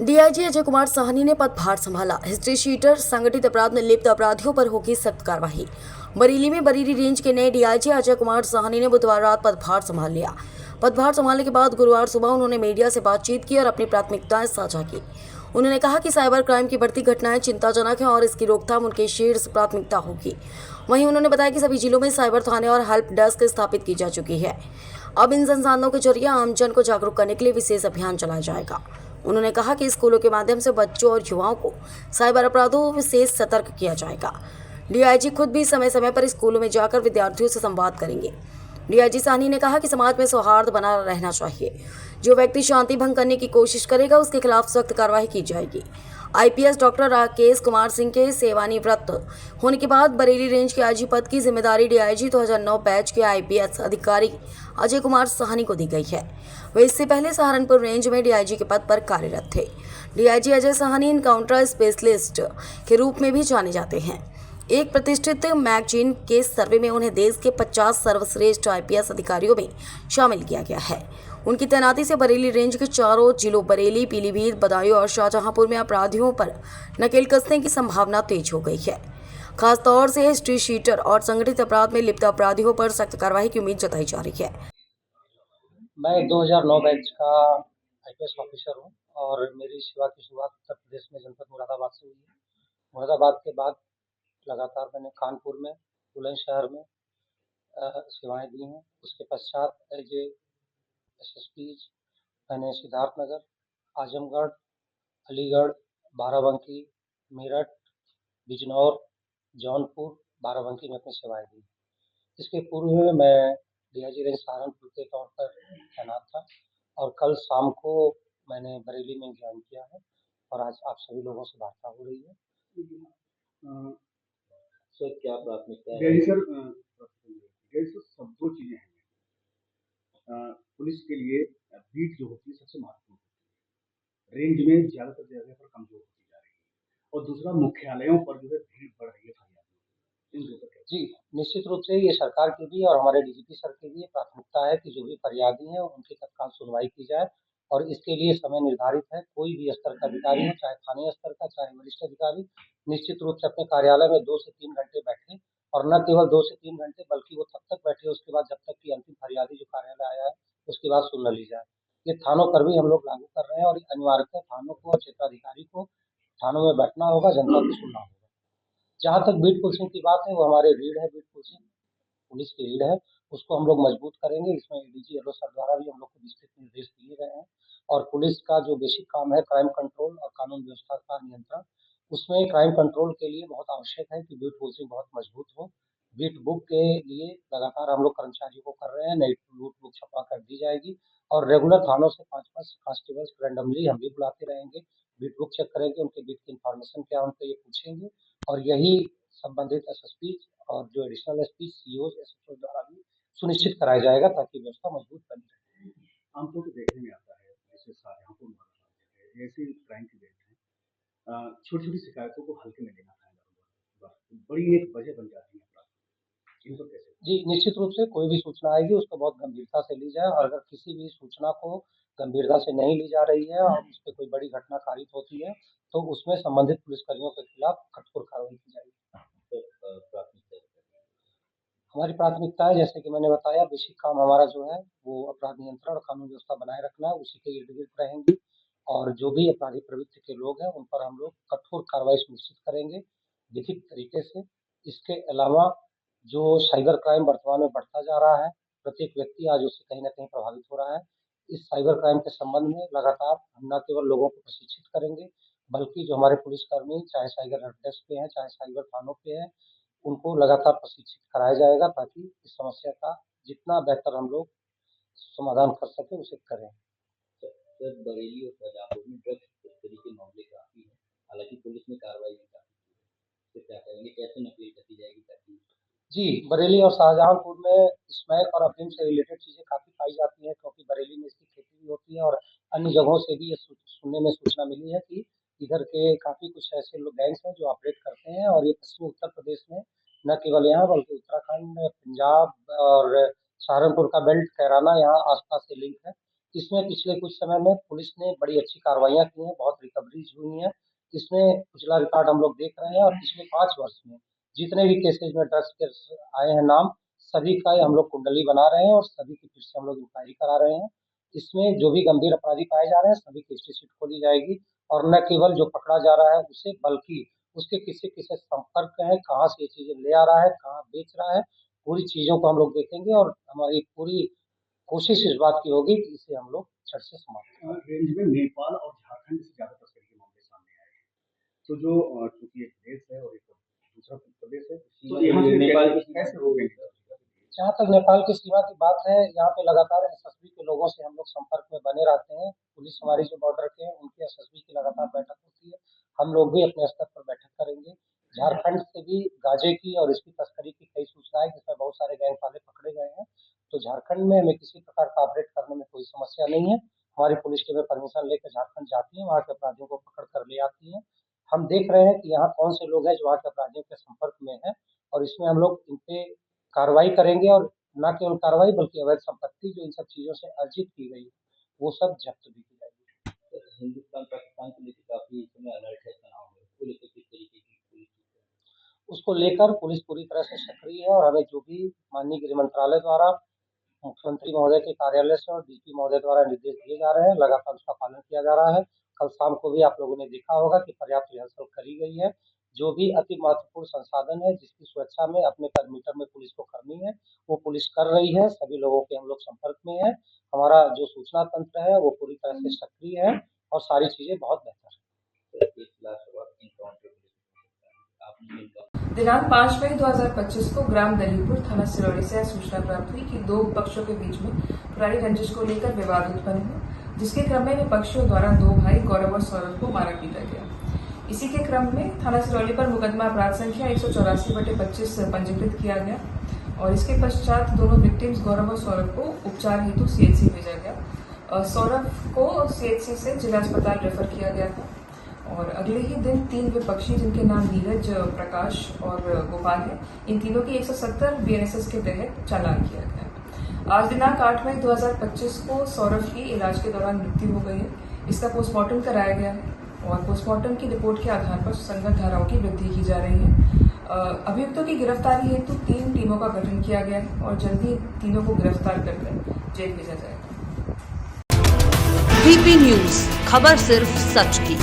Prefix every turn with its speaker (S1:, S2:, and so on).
S1: DIG Ajay Kumar Sahni ने पदभार संभाला। हिस्ट्री शीटर संगठित अपराध में लिप्त अपराधियों पर होगी सख्त कार्रवाई। बरेली में बरेली रेंज के नए डीआईजी अजय कुमार साहनी ने बुधवार रात पदभार संभाल लिया। पदभार संभालने के बाद गुरुवार सुबह उन्होंने मीडिया से बातचीत की और अपनी प्राथमिकताएं साझा की। उन्होंने कहा कि साइबर क्राइम की बढ़ती घटनाएं चिंताजनक हैं और इसकी रोकथाम उनकी शीर्ष प्राथमिकता होगी। वहीं उन्होंने बताया कि सभी जिलों में साइबर थाने और हेल्प डेस्क स्थापित की जा चुकी है। अब इन संसाधनों के जरिए आमजन को जागरूक करने के लिए विशेष अभियान चलाया जाएगा। उन्होंने कहा कि स्कूलों के माध्यम से बच्चों और युवाओं को साइबर अपराधों से सतर्क किया जाएगा। डीआईजी खुद भी समय समय पर स्कूलों में जाकर विद्यार्थियों से संवाद करेंगे। डीआईजी साहनी ने कहा कि समाज में सौहार्द बना रहना चाहिए। जो व्यक्ति शांति भंग करने की कोशिश करेगा उसके खिलाफ सख्त कार्रवाई की जाएगी। आईपीएस डॉक्टर राकेश कुमार सिंह के सेवानिवृत्त होने के बाद बरेली रेंज के आईजी पद की जिम्मेदारी डीआईजी 2009 बैच के आईपीएस अधिकारी अजय कुमार साहनी को दी गई है। वे इससे पहले सहारनपुर रेंज में डीआईजी के पद पर कार्यरत थे। DIG Ajay Sahni encounter specialist के रूप में भी जाने जाते हैं। एक प्रतिष्ठित मैगजीन के सर्वे में उन्हें देश के 50 सर्वश्रेष्ठ आईपीएस अधिकारियों में शामिल किया गया है। उनकी तैनाती से बरेली रेंज के चारों जिलों बरेली, पीलीभीत, बदायूं और शाहजहांपुर में अपराधियों पर नकेल कसने की संभावना तेज हो गई है। खासतौर से हिस्ट्री शीटर और संगठित अपराध में लिप्त अपराधियों पर सख्त कार्रवाई की उम्मीद जताई जा रही है।
S2: मैं 2009 बैच का आईपीएस ऑफिसर हूँ और मेरी सेवा की शुरुआत उत्तर प्रदेश में जनपद मुरादाबाद से हुई है। मुरादाबाद के बाद लगातार मैंने कानपुर में, बुलंदशहर में सेवाएं दी हैं। उसके पश्चात एज ए एसएसपी मैंने सिद्धार्थनगर, आजमगढ़, अलीगढ़, बाराबंकी, मेरठ, बिजनौर, जौनपुर, बाराबंकी में अपनी सेवाएं दी। इसके पूर्व में मैं डीआईजी रेंज सहारनपुर के तौर पर तैनात था और कल शाम को मैंने बरेली में ज्वाइन किया है और आज आप सभी लोगों से वार्ता हो रही है।
S3: सर क्या प्राथमिकता है?
S4: सर सब दो चीजें हैं। पुलिस के लिए बीट जो होती है सबसे महत्वपूर्ण होती है। रेंज में ज्यादातर जगह पर कमजोर होती जा रही है और दूसरा मुख्यालयों पर जो है भीड़ बढ़ रही है
S2: जी, निश्चित रूप से ये सरकार की भी और हमारे डीजीपी सर की भी प्राथमिकता है कि जो भी फरियादी हैं उनकी तत्काल सुनवाई की जाए और इसके लिए समय निर्धारित है। कोई भी स्तर का अधिकारी हो, चाहे थानीय स्तर का, चाहे वरिष्ठ अधिकारी, निश्चित रूप से अपने कार्यालय में 2 से 3 घंटे बैठे और न केवल 2 से 3 घंटे बल्कि वो तब तक बैठे उसके बाद जब तक कि अंतिम फरियादी जो कार्यालय आया है उसके बाद सुन न ली जाए। ये थानों पर भी हम लोग लागू कर रहे हैं और अनिवार्यतः थानों को और क्षेत्राधिकारी को थानों में बैठना होगा, जनता को सुनना होगा। जहाँ तक बीट पुलिसिंग की बात है वो हमारे रीढ़ है, बीट पुलिसिंग पुलिस की रीढ़ है, उसको हम लोग मजबूत करेंगे। इसमें एडीजी येलो सर द्वारा भी हम लोग को विस्तृत निर्देश दिए गए हैं और पुलिस का जो बेसिक काम है क्राइम कंट्रोल और कानून व्यवस्था का नियंत्रण, उसमें क्राइम कंट्रोल के लिए बहुत आवश्यक है कि बीट पुलिसिंग बहुत मजबूत हो। बीट बुक के लिए लगातार हम लोग कर्मचारियों को कर रहे हैं, नई बीट बुक छपा कर दी जाएगी और रेगुलर थानों से 5-5 कांस्टेबल्स रैंडमली हम भी बुलाते रहेंगे, बीट बुक चेक करेंगे, उनके बीट की इन्फॉर्मेशन क्या उनको ये पूछेंगे और यही संबंधित एसएसपी और जो एडिशनल एसपी, सीओ, एसएचओ द्वारा भी सुनिश्चित कराया जाएगा ताकि व्यवस्था मजबूत बनी रहे।
S4: आमतौर पर देखने में आता है जैसे शाहजहांपुर ऐसे क्राइम की रेट है, छोटी छोटी शिकायतों को हल्के में लेना था, बड़ी एक वजह बन जाती है अपराध।
S2: जी, निश्चित रूप से कोई भी सूचना आएगी उसको बहुत गंभीरता से ली जाए और अगर किसी भी सूचना को गंभीरता से नहीं ली जा रही है और उस पर कोई बड़ी घटना कारित होती है तो उसमें संबंधित पुलिसकर्मियों के खिलाफ कठोर कार्रवाई की जाएगी। हमारी प्राथमिकता है जैसे कि मैंने बताया, बेसिक काम हमारा जो है वो अपराध नियंत्रण और कानून व्यवस्था बनाए रखना है, उसी के इर्द गिर्द रहेंगे और जो भी अपराधी प्रवृत्ति के लोग हैं उन पर हम लोग कठोर कार्रवाई सुनिश्चित करेंगे लिखित तरीके से। इसके अलावा जो साइबर क्राइम वर्तमान में बढ़ता जा रहा है, प्रत्येक व्यक्ति आज उससे कहीं ना कहीं प्रभावित हो रहा है। इस साइबर क्राइम के संबंध में लगातार हम न केवल लोगों को प्रशिक्षित करेंगे बल्कि जो हमारे पुलिसकर्मी चाहे साइबर हेल्प डेस्क पे हैं, चाहे साइबर थानों पे हैं, उनको लगातार प्रशिक्षित कराया जाएगा ताकि इस समस्या का जितना बेहतर हम लोग समाधान कर सके उसे करें।
S3: सर बरेली और शाहजहांपुर में ड्रग्स तस्करी के मामले काफी हैं, हालांकि पुलिस ने कार्रवाई भी काफी की है, तो क्या करेंगे, कैसे नकेल कसी जाएगी ताकि?
S2: जी, बरेली और शाहजहांपुर में स्मैक और अफीम से रिलेटेड चीजें काफी पाई जाती हैं क्योंकि बरेली में इसकी खेती भी होती है और अन्य जगहों से भी ये सुनने में सूचना मिली है कि इधर के काफी कुछ ऐसे लोग गैंग्स हैं जो ऑपरेट करते हैं और ये पश्चिमी उत्तर प्रदेश में न केवल यहाँ बल्कि उत्तराखंड, पंजाब और सहारनपुर का बेल्ट, कैराना यहाँ आसपास से लिंक है। इसमें पिछले कुछ समय में पुलिस ने बड़ी अच्छी कार्रवाइयाँ की हैं, बहुत रिकवरीज हुई हैं। इसमें पिछला रिकॉर्ड हम लोग देख रहे हैं और पिछले 5 वर्ष में जितने भी केसेज में ड्रग्स के आए हैं नाम, सभी का हम लोग कुंडली बना रहे हैं और सभी की फिर से हम लोग इंक्वायरी करा रहे हैं। इसमें जो भी गंभीर अपराधी पाए जा रहे हैं, सभी की हिस्ट्री शीट खोली जाएगी और न केवल जो पकड़ा जा रहा है उसे, बल्कि उसके किससे संपर्क है, कहाँ से ये चीज़ें ले आ रहा है, कहाँ बेच रहा है, पूरी चीज़ों को हम लोग देखेंगे और हमारी पूरी कोशिश इस बात की होगी कि इसे हम लोग झट से समाप्त करें।
S4: रेंज में नेपाल और झारखंड से ज्यादा तस्करी के मामले सामने आए हैं। तो जो चूंकि एक देश है और एक दूसरा प्रदेश है, तो यहाँ से नेपाल कैसे हो गई?
S2: जहाँ तक नेपाल की सीमा की बात है, यहाँ पे लगातार एसएसबी के लोगों से हम लोग संपर्क में बने रहते हैं। पुलिस हमारी जो बॉर्डर के हैं, उनकी एसएसबी की लगातार बैठक होती है। हम लोग भी अपने स्तर पर बैठक करेंगे। झारखंड से भी गांजे की और इसकी तस्करी की कई सूचनाएं, जिसमें बहुत सारे गैंग वाले पकड़े गए हैं। तो झारखंड में हमें किसी प्रकार का ऑपरेट करने में कोई समस्या नहीं है। हमारी पुलिस टीमें परमिशन लेकर झारखंड जाती हैं, वहाँ के अपराधियों को पकड़ कर ले आती हैं। हम देख रहे हैं कि यहाँ कौन से लोग हैं जो वहाँ के अपराधियों के संपर्क में हैं और इसमें हम लोग इन पे कार्रवाई करेंगे और न केवल कार्रवाई बल्कि अवैध संपत्ति जो इन सब चीज़ों से अर्जित की गई, वो सब जब्त भी की जाएगी।
S3: हिंदुस्तान पाकिस्तान को लेकर काफी समय अलर्ट है, तनाव है, उसको लेकर किस तरीके की पुलिस
S2: उसको लेकर पुलिस पूरी तरह से सक्रिय है और हमें जो भी माननीय गृह मंत्रालय द्वारा, मुख्यमंत्री महोदय के कार्यालय से और डीजी महोदय द्वारा निर्देश दिए जा रहे हैं, लगातार उसका पालन किया जा रहा है। कल शाम को भी आप लोगों ने देखा होगा कि पर्याप्त रिहर्सल करी गई है। जो भी अति महत्वपूर्ण संसाधन है, जिसकी सुरक्षा में अपने पैरामीटर में पुलिस को करनी है, वो पुलिस कर रही है। सभी लोगों के हम लोग संपर्क में हैं। हमारा जो सूचना तंत्र है, वो पूरी तरह से सक्रिय है और सारी चीज़ें बहुत बेहतर
S3: है?
S5: दिनांक 5 मई 2025 को ग्राम दलीपुर थाना सिरौली से सूचना प्राप्त हुई कि दो पक्षों के बीच में पुरानी रंजिश को लेकर विवाद उत्पन्न हुआ, जिसके क्रम में विपक्षियों द्वारा दो भाई गौरव और सौरभ को मारा पीटा गया। इसी के क्रम में थाना सिरौली पर मुकदमा अपराध संख्या 184/25 पंजीकृत किया गया और इसके पश्चात दोनों विक्टिम्स गौरव और सौरभ को उपचार हेतु सीएचसी भेजा गया। सौरभ को सीएचसी से जिला अस्पताल रेफर किया गया था और अगले ही दिन 3 विपक्षी, जिनके नाम नीरज, प्रकाश और गोपाल है, इन तीनों की 170 बीएनएसएस के तहत चालान किया गया। आज दिनांक 8 मई 2025 को सौरभ की इलाज के दौरान मृत्यु हो गई है। इसका पोस्टमार्टम कराया गया है और पोस्टमार्टम की रिपोर्ट के आधार पर संगत धाराओं की वृद्धि की जा रही है। अभियुक्तों की गिरफ्तारी हेतु 3 टीमों का गठन किया गया है और जल्दी तीनों को गिरफ्तार करकर जेल भेजा जाएगा।
S6: VP न्यूज, खबर सिर्फ सच की।